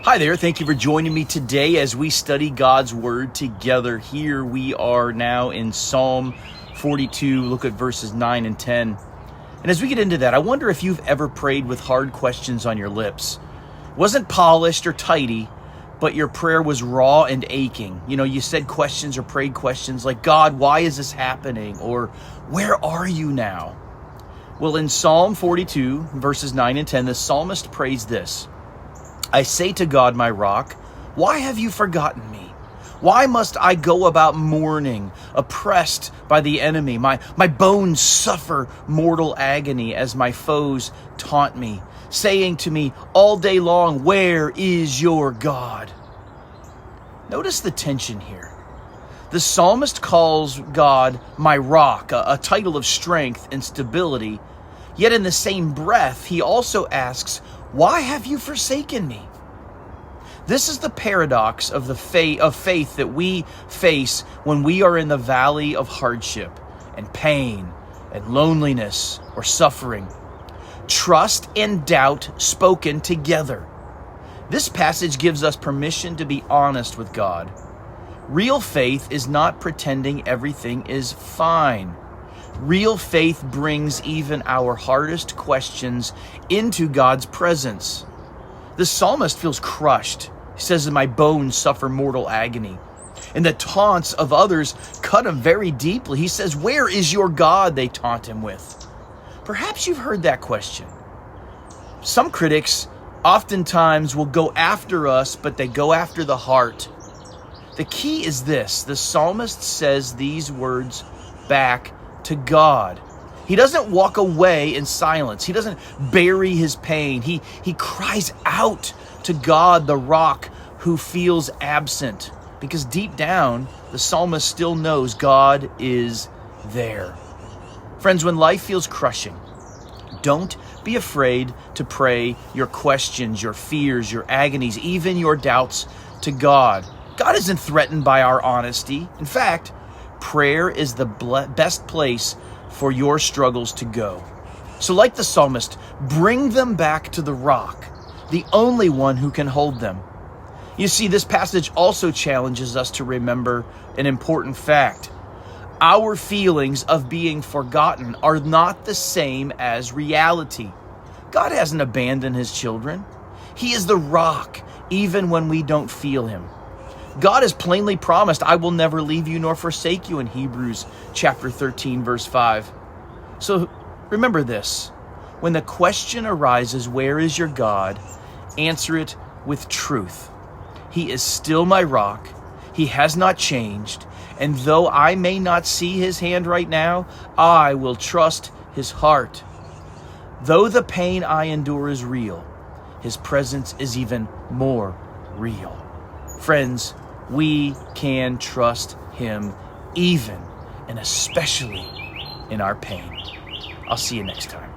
Hi there, thank you for joining me today as we study God's Word together. Here we are now in Psalm 42, look at verses 9 and 10. And as we get into that, I wonder if you've ever prayed with hard questions on your lips. It wasn't polished or tidy, but your prayer was raw and aching. You said questions or prayed questions like, God, why is this happening? Or, where are you now? Well, in Psalm 42, verses 9 and 10, the psalmist prays this. I say to God, my rock, why have you forgotten me? Why must I go about mourning, oppressed by the enemy? My bones suffer mortal agony as my foes taunt me, saying to me all day long, where is your God? Notice the tension here. The psalmist calls God my rock, a title of strength and stability. Yet in the same breath, he also asks, why have you forsaken me? This is the paradox of faith that we face when we are in the valley of hardship and pain and loneliness or suffering. Trust and doubt spoken together. This passage gives us permission to be honest with God. Real faith is not pretending everything is fine. Real faith brings even our hardest questions into God's presence. The psalmist feels crushed. He says that my bones suffer mortal agony. And the taunts of others cut him very deeply. He says, where is your God? They taunt him with. Perhaps you've heard that question. Some critics oftentimes will go after us, but they go after the heart. The key is this. The psalmist says these words back to God. He doesn't walk away in silence. He doesn't bury his pain. He cries out to God, the rock who feels absent, because deep down, the psalmist still knows God is there. Friends, when life feels crushing, don't be afraid to pray your questions, your fears, your agonies, even your doubts to God. God isn't threatened by our honesty. In fact, prayer is the best place for your struggles to go. So like the psalmist, bring them back to the rock, the only one who can hold them. You see, this passage also challenges us to remember an important fact. Our feelings of being forgotten are not the same as reality. God hasn't abandoned his children. He is the rock, even when we don't feel him. God has plainly promised, I will never leave you nor forsake you in Hebrews chapter 13, verse 5. So remember this. When the question arises, where is your God? Answer it with truth. He is still my rock. He has not changed. And though I may not see his hand right now, I will trust his heart. Though the pain I endure is real, his presence is even more real. Friends, we can trust him even and especially in our pain. I'll see you next time.